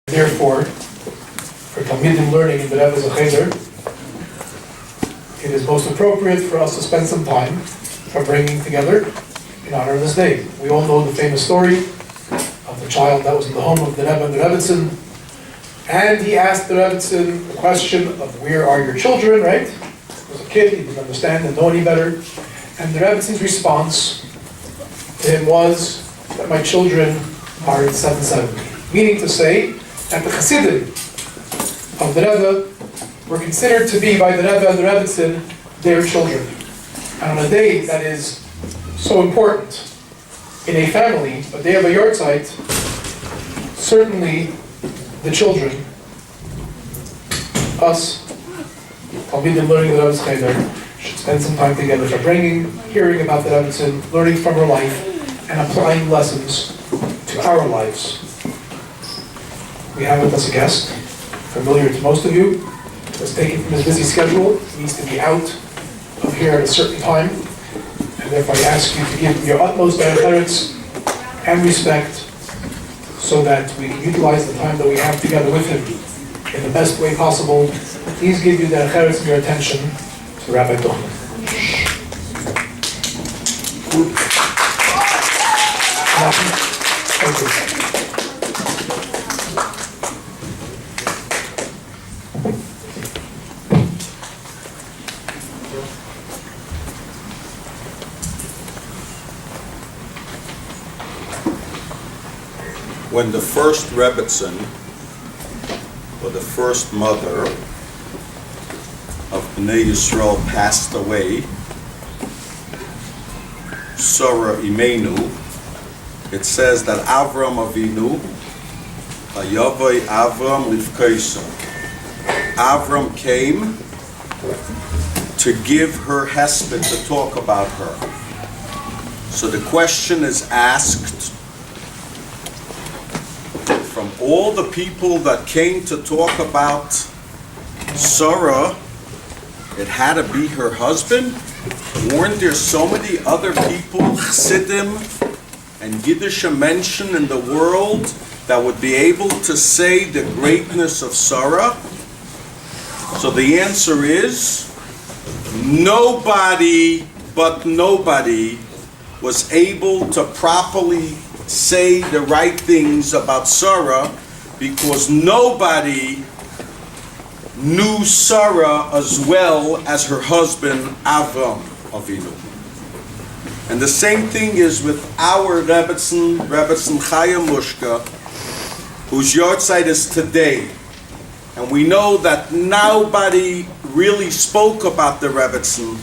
Therefore, for Talmidim learning in the Rebbe's Cheder, it is most appropriate for us to spend some time for bringing together in honor of this day. We all know the famous story of the child that was in the home of the Rebbe and the Rebbetzin, and he asked the Rebbetzin the question of where are your children, right? He was a kid, he didn't understand and know any better, and the Rebbetzin response to him was that my children are in 770, meaning to say that the Chassidim of the Rebbe were considered to be by the Rebbe and the Rebbetzin their children. And on a day that is so important in a family, a day of a Yartzeit, certainly the children, us, Talmidim learning the Rebbe's Cheder, should spend some time together for bringing, hearing about the Rebbetzin, learning from her life, and applying lessons to our lives. We have with us a guest, familiar to most of you, was taken from his busy schedule. He needs to be out of here at a certain time, and therefore I ask you to give your utmost deference and respect so that we can utilize the time that we have together with him in the best way possible. Please give your deference and your attention to Rabbi Duchman. Thank you. When the first Rebbetzin, or the first mother of Bnei Yisrael passed away, Sarah Imenu, it says that Avram Avinu, Hayavai Avram Livkaisa, Avram came to give her hesped, to talk about her. So the question is asked, from all the people that came to talk about Sarah, it had to be her husband? Weren't there so many other people, Chassidim and Yiddish mention in the world that would be able to say the greatness of Sarah? So the answer is, nobody but nobody was able to properly say the right things about Sarah, because nobody knew Sarah as well as her husband Avram Avinu. And the same thing is with our Rebbetzin Chaya Mushka, whose Yartzeit is today. And we know that nobody really spoke about the Rebbetzin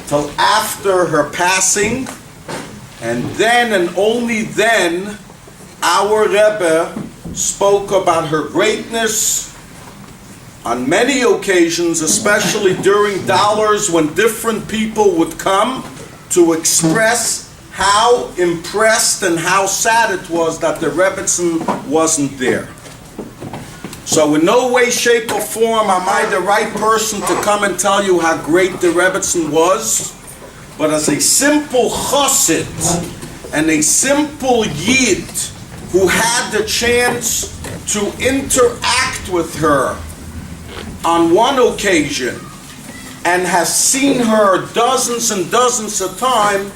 till after her passing. And then and only then, our Rebbe spoke about her greatness on many occasions, especially during dollars when different people would come to express how impressed and how sad it was that the Rebbetzin wasn't there. So in no way, shape, or form am I the right person to come and tell you how great the Rebbetzin was. But as a simple chassid and a simple yid who had the chance to interact with her on one occasion and has seen her dozens and dozens of times,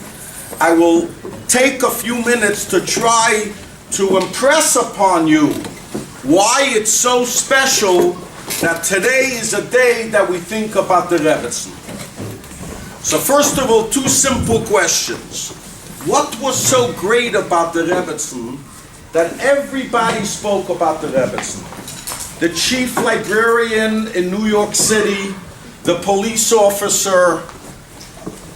I will take a few minutes to try to impress upon you why it's so special that today is a day that we think about the Rebbetzin. So first of all, two simple questions. What was so great about the Rebbetzin that everybody spoke about the Rebbetzin? The chief librarian in New York City, the police officer,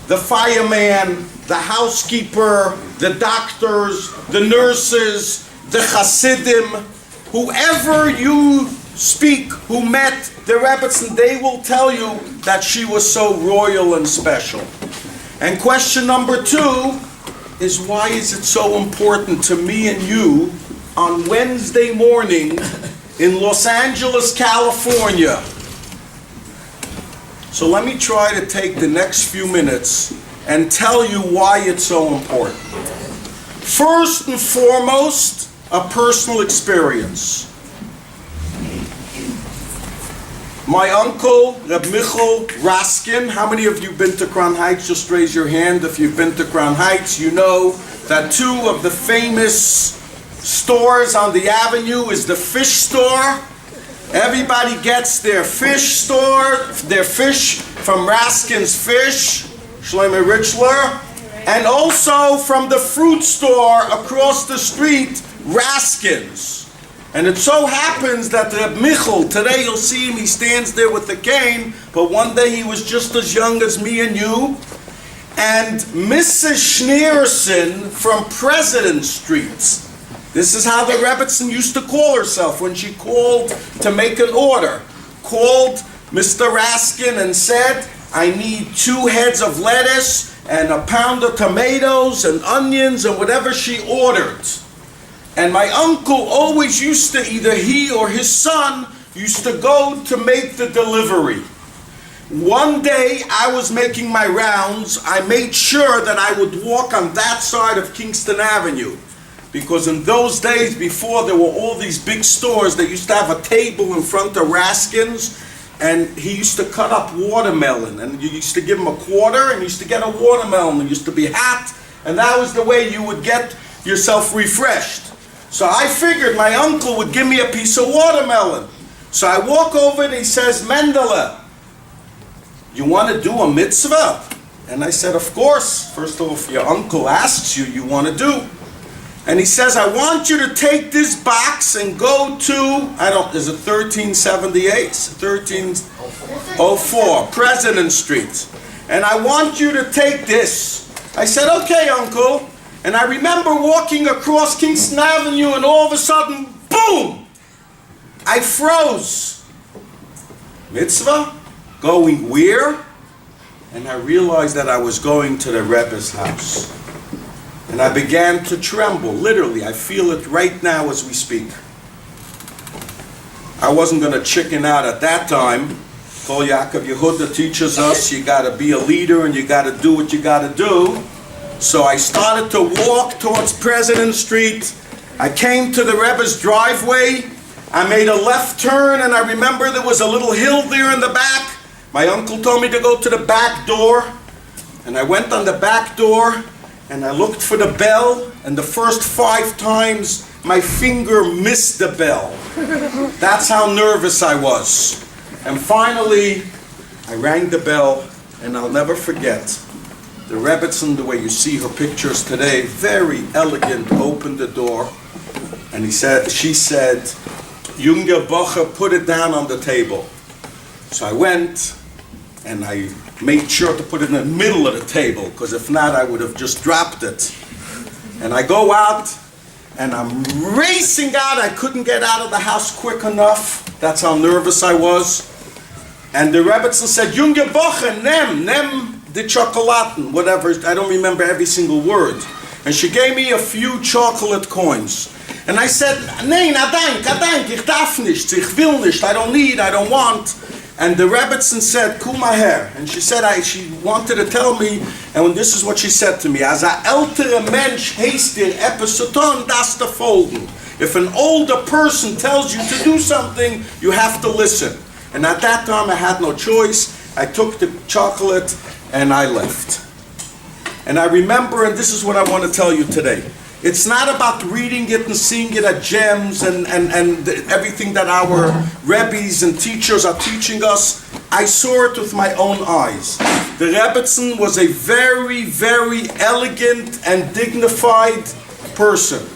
the fireman, the housekeeper, the doctors, the nurses, the Chassidim, whoever you speak who met the Rebbetzin, they will tell you that she was so royal and special. And question number two is, why is it so important to me and you on Wednesday morning in Los Angeles, California? So let me try to take the next few minutes and tell you why it's so important. First and foremost, a personal experience. My uncle, Reb Michal Raskin. How many of you been to Crown Heights? Just raise your hand if you've been to Crown Heights. You know that two of the famous stores on the avenue is the fish store. Everybody gets their fish from Raskin's Fish, Shlomo Richler, and also from the fruit store across the street, Raskin's. And it so happens that Reb Michal, today you'll see him, he stands there with the cane, but one day he was just as young as me and you. And Mrs. Schneerson from President Street. This is how the Rebbetzin used to call herself when she called to make an order. Called Mr. Raskin and said, I need 2 heads of lettuce and a pound of tomatoes and onions and whatever she ordered. And my uncle always used to, either he or his son, used to go to make the delivery. One day I was making my rounds. I made sure that I would walk on that side of Kingston Avenue. Because in those days, before there were all these big stores, they used to have a table in front of Raskin's, and he used to cut up watermelon. And you used to give him a quarter, and you used to get a watermelon. It used to be hot, and that was the way you would get yourself refreshed. So I figured my uncle would give me a piece of watermelon. So I walk over and he says, Mendele, you want to do a mitzvah? And I said, of course. First of all, if your uncle asks you, you want to do. And he says, I want you to take this box and go to, is it 1378? 1304, President Street. And I want you to take this. I said, okay, uncle. And I remember walking across Kingston Avenue and all of a sudden, boom! I froze. Mitzvah? Going where? And I realized that I was going to the Rebbe's house. And I began to tremble, literally. I feel it right now as we speak. I wasn't going to chicken out at that time. Kol Yaakov Yehuda teaches us you got to be a leader and you got to do what you got to do. So I started to walk towards President Street. I came to the Rebbe's driveway. I made a left turn, and I remember there was a little hill there in the back. My uncle told me to go to the back door. And I went on the back door, and I looked for the bell, and the first 5 times my finger missed the bell. That's how nervous I was. And finally, I rang the bell, and I'll never forget. The Rebbetzin, the way you see her pictures today, very elegant, opened the door, and she said, Junge Boche, put it down on the table. So I went, and I made sure to put it in the middle of the table, because if not, I would have just dropped it. And I go out, and I'm racing out. I couldn't get out of the house quick enough. That's how nervous I was. And the Rebbetzin said, Junge Boche, nem the chocolaten, whatever, I don't remember every single word. And she gave me a few chocolate coins. And I said, nein, adank, ich darf nicht, ich will nicht, I don't need, I don't want. And the Rebbetzin said, Kuma her. And she said, she wanted to tell me, and this is what she said to me, as a ältere Mensch heist dir etwas zu tun, das zu folgen. If an older person tells you to do something, you have to listen. And at that time I had no choice. I took the chocolate and I left. And I remember, and this is what I want to tell you today. It's not about reading it and seeing it at gems and everything that our Rebbes and teachers are teaching us. I saw it with my own eyes. The Rebbetzin was a very, very elegant and dignified person.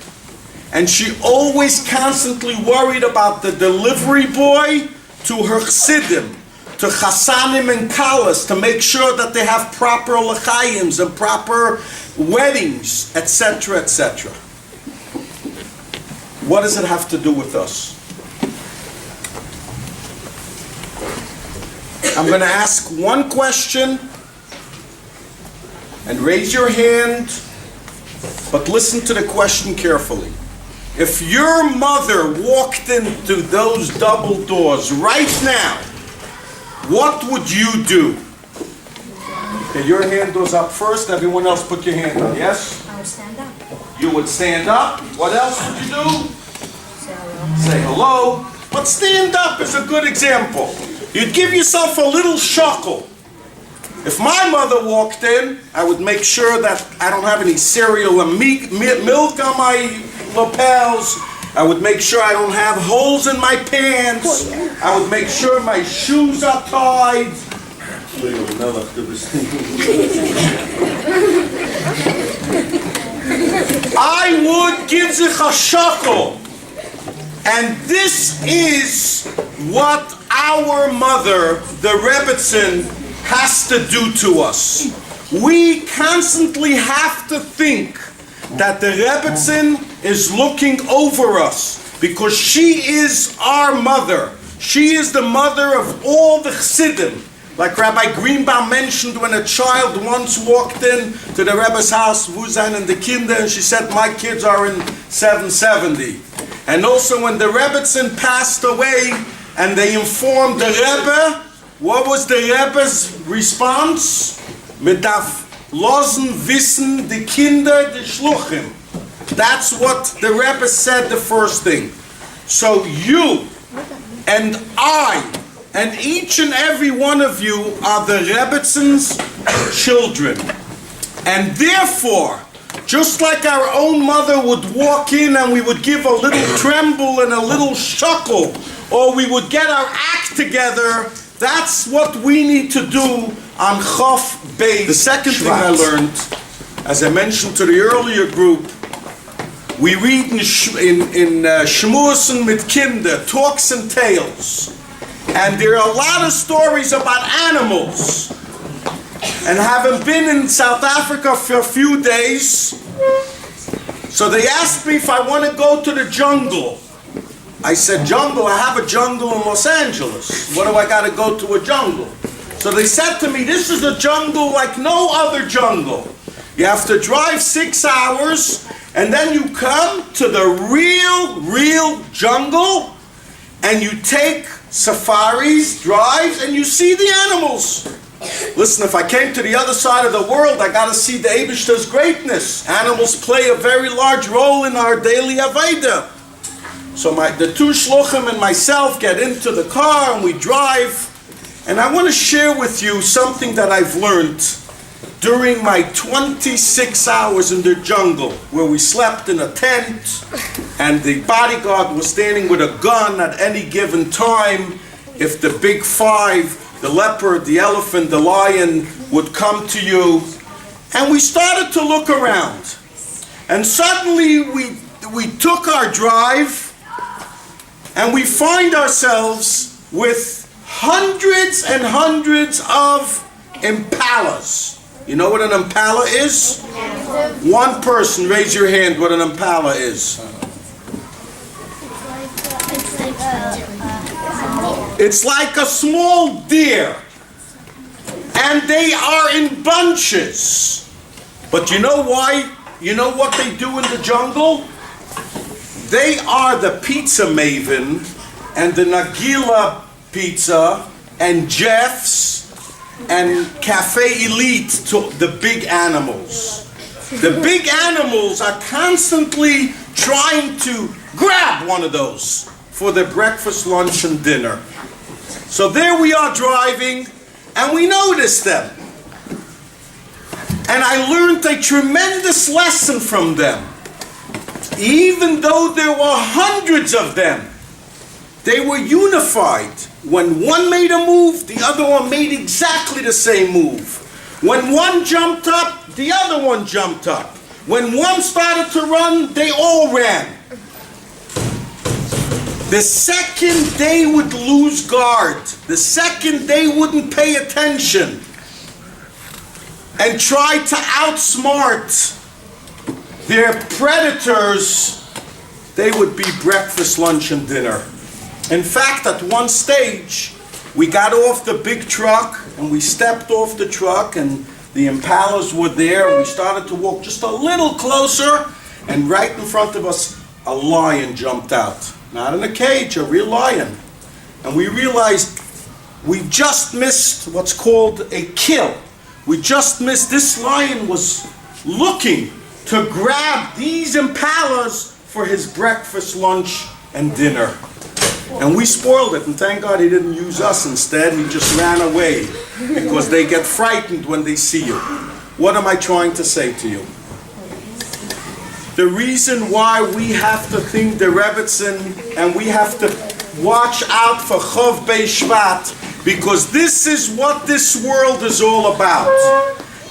And she always constantly worried about the delivery boy to her chassidim, to chassanim and kalas, to make sure that they have proper lechayims and proper weddings, etc., etc. What does it have to do with us? I'm going to ask one question, and raise your hand, but listen to the question carefully. If your mother walked into those double doors right now, what would you do? Okay, your hand goes up first. Everyone else put your hand up. Yes? I would stand up. You would stand up. What else would you do? Say hello. Say hello. But stand up is a good example. You'd give yourself a little shuckle. If my mother walked in, I would make sure that I don't have any cereal and milk on my lapels. I would make sure I don't have holes in my pants. I would make sure my shoes are tied. I would give sich a shuckle. And this is what our mother, the Rebbetzin, has to do to us. We constantly have to think that the Rebbetzin is looking over us because she is our mother. She is the mother of all the Chassidim. Like Rabbi Greenbaum mentioned when a child once walked in to the Rebbe's house, Wuzan and the Kinder, and she said, my kids are in 770. And also when the Rebbetzin passed away and they informed the Rebbe, what was the Rebbe's response? Mit darf losen wissen die Kinder die Shluchim. That's what the Rebbe said the first thing. So you and I and each and every one of you are the Rebbetzins' children. And therefore, just like our own mother would walk in and we would give a little tremble and a little shuckle, or we would get our act together, that's what we need to do on Chof Beis Shevat. The second thing I learned, as I mentioned to the earlier group, we read in Shmusen mit Kinder, talks and tales. And there are a lot of stories about animals. And having been in South Africa for a few days, so they asked me if I want to go to the jungle. I said, jungle? I have a jungle in Los Angeles. What do I got to go to a jungle? So they said to me, this is a jungle like no other jungle. You have to drive 6 hours, and then you come to the real jungle, and you take safaris, drives, and you see the animals. Listen, if I came to the other side of the world, I got to see the Eibishter's greatness. Animals play a very large role in our daily Avodah. So the two shluchim and myself get into the car and we drive. And I want to share with you something that I've learned during my 26 hours in the jungle, where we slept in a tent and the bodyguard was standing with a gun at any given time. If the big five, the leopard, the elephant, the lion would come to you. And we started to look around. And suddenly we took our drive and we find ourselves with hundreds and hundreds of impalas. You know what an impala is? One person, raise your hand what an impala is. It's like a small deer. And they are in bunches. But you know why? You know what they do in the jungle? They are the pizza maven and the Nagila pizza and Jeff's and Cafe Elite to the big animals. The big animals are constantly trying to grab one of those for their breakfast, lunch, and dinner. So there we are driving, and we noticed them. And I learned a tremendous lesson from them. Even though there were hundreds of them, they were unified. When one made a move, the other one made exactly the same move. When one jumped up, the other one jumped up. When one started to run, they all ran. The second they would lose guard, the second they wouldn't pay attention and try to outsmart their predators, they would be breakfast, lunch, and dinner. In fact, at one stage, we got off the big truck and we stepped off the truck and the impalas were there and we started to walk just a little closer, and right in front of us, a lion jumped out. Not in a cage, a real lion. And we realized we just missed what's called a kill. We just missed, this lion was looking to grab these impalas for his breakfast, lunch, and dinner. And we spoiled it, and thank God he didn't use us instead. He just ran away because they get frightened when they see you. What am I trying to say to you? The reason why we have to think the Rebbetzin and we have to watch out for Chof Beis Shevat, because this is what this world is all about.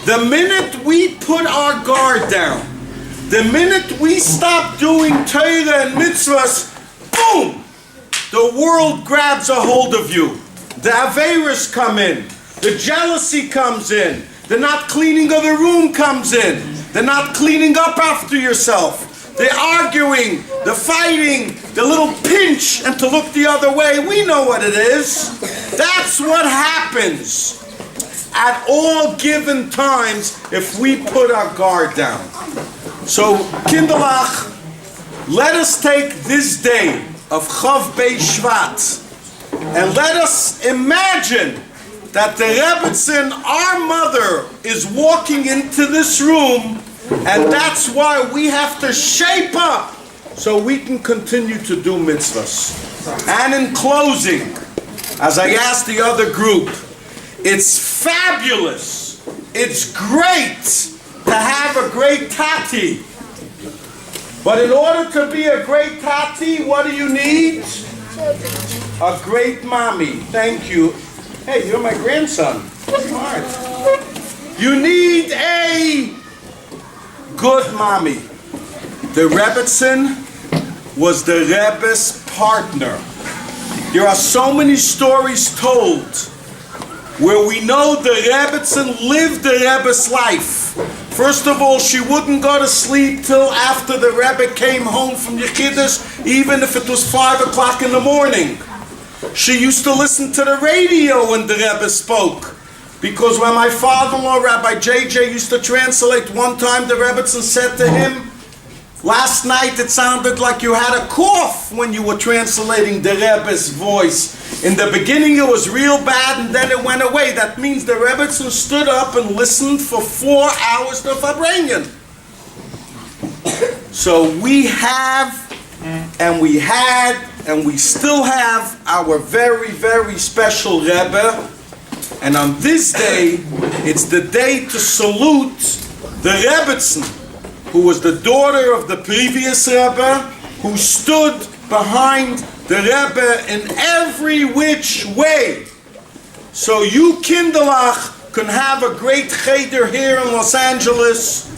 The minute we put our guard down, the minute we stop doing Torah and mitzvahs, boom! The world grabs a hold of you. The Averas come in. The jealousy comes in. The not cleaning of the room comes in. The not cleaning up after yourself. The arguing, the fighting, the little pinch and to look the other way. We know what it is. That's what happens at all given times if we put our guard down. So, Kinderlach, let us take this day of Chof Beis Shevat and let us imagine that the Rebbetzin, our mother, is walking into this room, and that's why we have to shape up so we can continue to do mitzvahs. And in closing, as I asked the other group, it's fabulous, it's great to have a great tati. But in order to be a great tati, what do you need? A great mommy. Thank you. Hey, you're my grandson. Smart. You need a good mommy. The Rebbetzin was the Rebbe's partner. There are so many stories told where we know the Rebbetzin lived the Rebbe's life. First of all, she wouldn't go to sleep till after the Rebbe came home from Yehuda, even if it was 5 o'clock in the morning. She used to listen to the radio when the Rebbe spoke. Because when my father-in-law, Rabbi JJ, used to translate, one time the Rebbetzin said to him, last night it sounded like you had a cough when you were translating the Rebbe's voice. In the beginning it was real bad and then it went away. That means the Rebbetzin stood up and listened for 4 hours to Fabrengen. So we have, and we had, and we still have our very, very special Rebbe. And on this day, it's the day to salute the Rebbetzin, who was the daughter of the previous Rebbe, who stood behind the Rebbe in every which way. So you, Kinderlach, can have a great Cheder here in Los Angeles,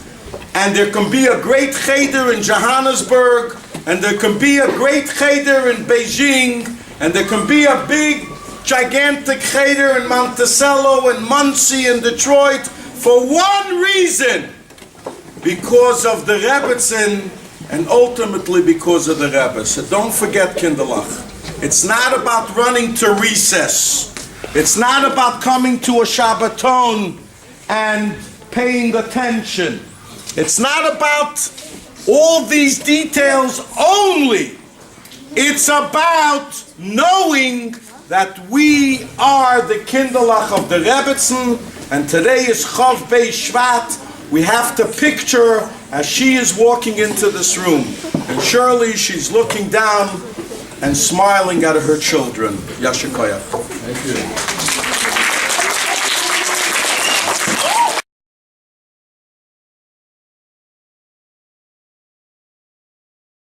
and there can be a great Cheder in Johannesburg, and there can be a great Cheder in Beijing, and there can be a big, gigantic Cheder in Monticello and Muncie and Detroit for one reason, because of the Rebbetzin and ultimately because of the Rebbe. So don't forget, Kinderlach, it's not about running to recess. It's not about coming to a Shabbaton and paying attention. It's not about all these details only. It's about knowing that we are the Kinderlach of the Rebbetzin, and today is Chof Beis Shevat. We have to picture as she is walking into this room, and surely she's looking down and smiling at her children. Yasher Koyach. Thank you.